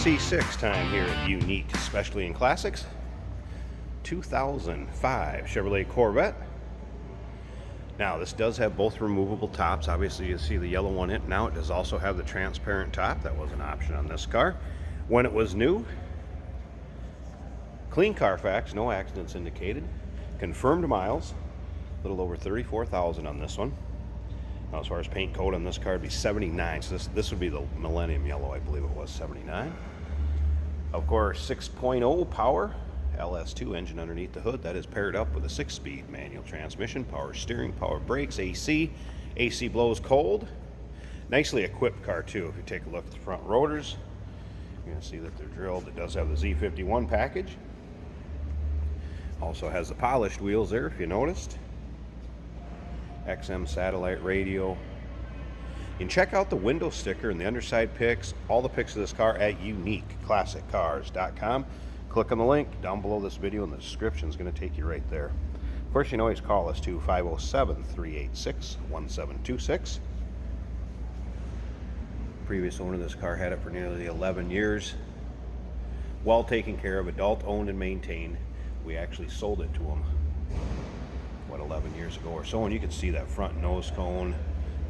C6 time here at Unique, especially in classics. 2005 Chevrolet Corvette. Now this does have both removable tops. Obviously you see the yellow one in it. Now it does also have the transparent top. That was an option on this car when it was new. Clean Carfax, no accidents indicated. Confirmed miles, a little over 34,000 on this one. Now as far as paint coat on this car, it'd be 79. So this would be the Millennium Yellow, I believe it was 79. Of course, 6.0 power, LS2 engine underneath the hood. That is paired up with a 6-speed manual transmission, power steering, power brakes, AC. AC blows cold. Nicely equipped car too. If you take a look at the front rotors, you're going to see that they're drilled. It does have the Z51 package. Also has the polished wheels there, if you noticed. XM satellite radio. You can check out the window sticker and the underside pics, all the pics of this car at uniqueclassiccars.com. Click on the link down below this video in the description. Is going to take you right there. Of course, you can always call us to 507-386-1726. Previous owner of this car had it for nearly 11 years. Well taken care of, adult owned and maintained. We actually sold it to him 11 years ago or so, and you can see that front nose cone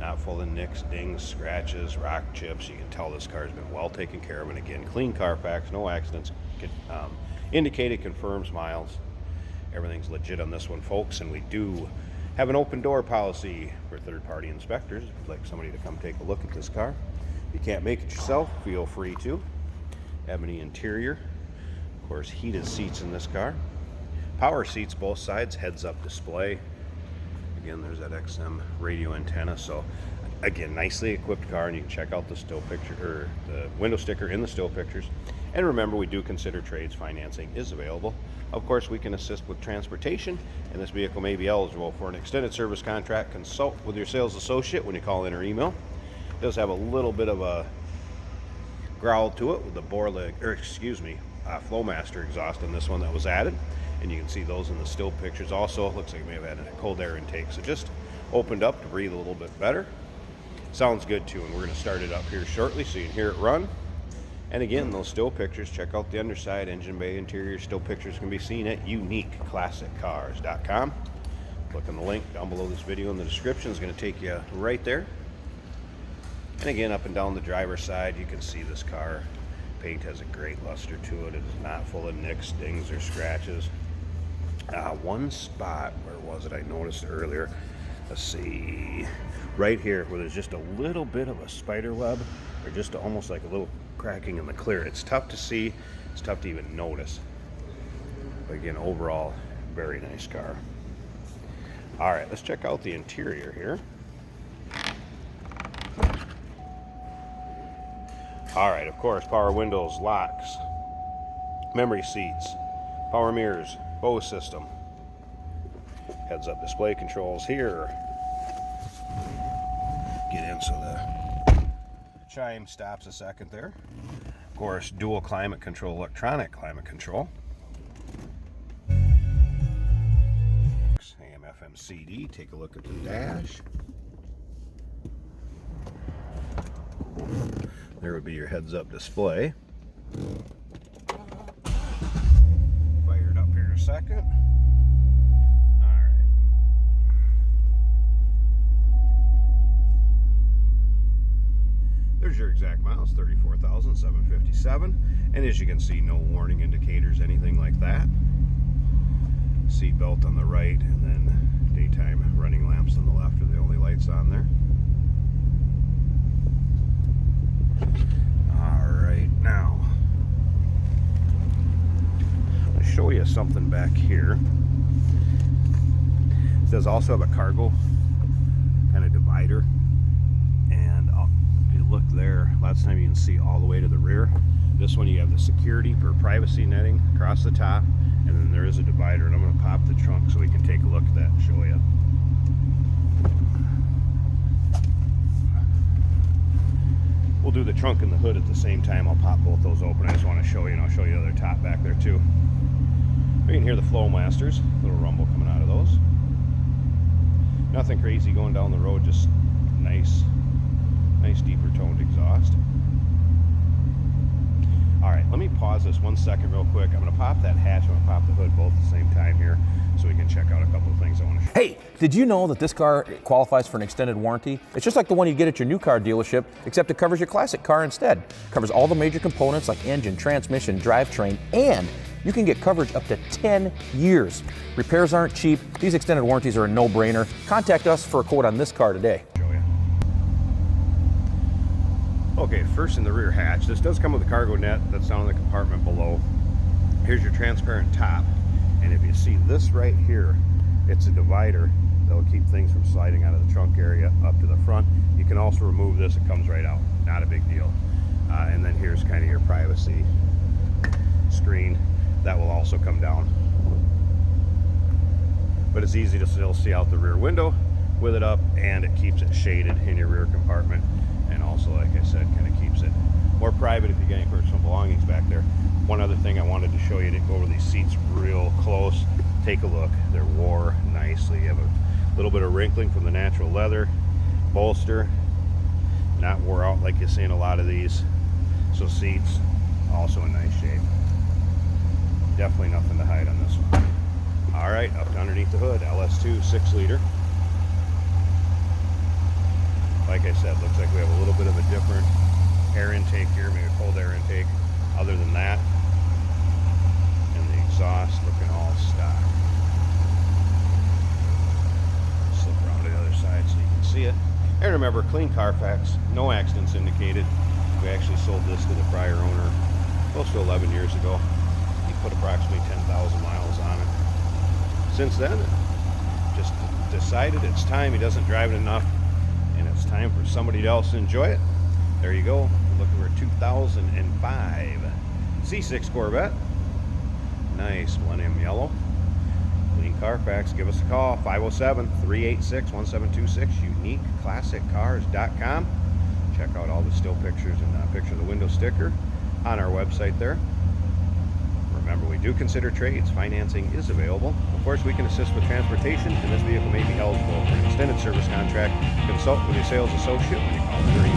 not full of nicks, dings, scratches, rock chips. You can tell this car has been well taken care of, and again, clean Carfax, no accidents indicated, confirms miles. Everything's legit on this one, folks, and we do have an open door policy for third-party inspectors. If you'd like somebody to come take a look at this car, if you can't make it yourself, feel free to. Ebony interior, of course, heated seats in this car. Power seats both sides, heads-up display. Again, there's that XM radio antenna. So again, nicely equipped car, and you can check out the still picture or the window sticker in the still pictures. And remember, we do consider trades. Financing is available. Of course, we can assist with transportation, and this vehicle may be eligible for an extended service contract. Consult with your sales associate when you call in or email. It does have a little bit of a growl to it with the Flowmaster exhaust on this one that was added. And you can see those in the still pictures. Also, it looks like it may have had a cold air intake, so just opened up to breathe a little bit better. Sounds good too, and we're going to start it up here shortly so you can hear it run. And again, those still pictures, check out the underside, engine bay, interior. Still pictures can be seen at uniqueclassiccars.com. Click on the link down below this video in the description. It's going to take you right there. And again, up and down the driver's side, you can see this car. Paint has a great luster to it. It is not full of nicks, dings, or scratches. One spot, where was it? I noticed earlier. Let's see, right here where there's just a little bit of a spider web, or just almost like a little cracking in the clear. It's tough to see. It's tough to even notice. But again, overall, very nice car. All right, let's check out the interior here. All right, of course, power windows, locks, memory seats, power mirrors, Bose system, heads-up display controls here. Get in so the chime stops a second there. Of course, dual climate control, electronic climate control. AM, FM, CD. Take a look at the dash. There would be your heads-up display. Fire it up here in a second. Alright. There's your exact miles, 34,757. And as you can see, no warning indicators, anything like that. Seat belt on the right, and then daytime running lamps on the left are the only lights on there. Alright, now I'm going to show you something back here. It does also have a cargo kind of divider, and if you look there, last time you can see all the way to the rear. This one you have the security or privacy netting across the top, and then there is a divider, and I'm going to pop the trunk so we can take a look at that and show you. We'll do the trunk and the hood at the same time. I'll pop both those open. I just want to show you, and I'll show you the other top back there too. You can hear the Flowmasters, little rumble coming out of those. Nothing crazy going down the road, just nice deeper toned exhaust. All right, let me pause this 1 second real quick. I'm gonna pop that hatch, I'm gonna pop the hood both at the same time here so we can check out a couple of things I wanna show. Hey, did you know that this car qualifies for an extended warranty? It's just like the one you get at your new car dealership, except it covers your classic car instead. It covers all the major components like engine, transmission, drivetrain, and you can get coverage up to 10 years. Repairs aren't cheap. These extended warranties are a no-brainer. Contact us for a quote on this car today. Okay, first in the rear hatch. This does come with a cargo net that's down in the compartment below. Here's your transparent top. And if you see this right here, it's a divider that'll keep things from sliding out of the trunk area up to the front. You can also remove this, it comes right out. Not a big deal. And then here's kind of your privacy screen. That will also come down. But it's easy to still see out the rear window with it up, and it keeps it shaded in your rear compartment. And also, like I said, kind of keeps it more private if you get any personal belongings back there. One other thing I wanted to show you, to go over these seats real close. Take a look. They're wore nicely. You have a little bit of wrinkling from the natural leather. Bolster, not wore out like you see in a lot of these. So seats, also in nice shape. Definitely nothing to hide on this one. All right, up underneath the hood, LS2 6-liter. Like I said, looks like we have a little bit of a different air intake here, maybe a cold air intake. Other than that, and the exhaust looking all stock. Slip around to the other side so you can see it. And remember, clean Carfax, no accidents indicated. We actually sold this to the prior owner close to 11 years ago. He put approximately 10,000 miles on it. Since then, just decided it's time. He doesn't drive it enough, and it's time for somebody else to enjoy it. There you go. We're looking for a 2005 C6 Corvette. Nice Millennium yellow. Clean Carfax. Give us a call, 507-386-1726, uniqueclassiccars.com. Check out all the still pictures and a picture of the window sticker on our website there. Remember, we do consider trades. Financing is available. Of course, we can assist with transportation, and this vehicle may be eligible for an extended service contract. Consult with a sales associate when you call 30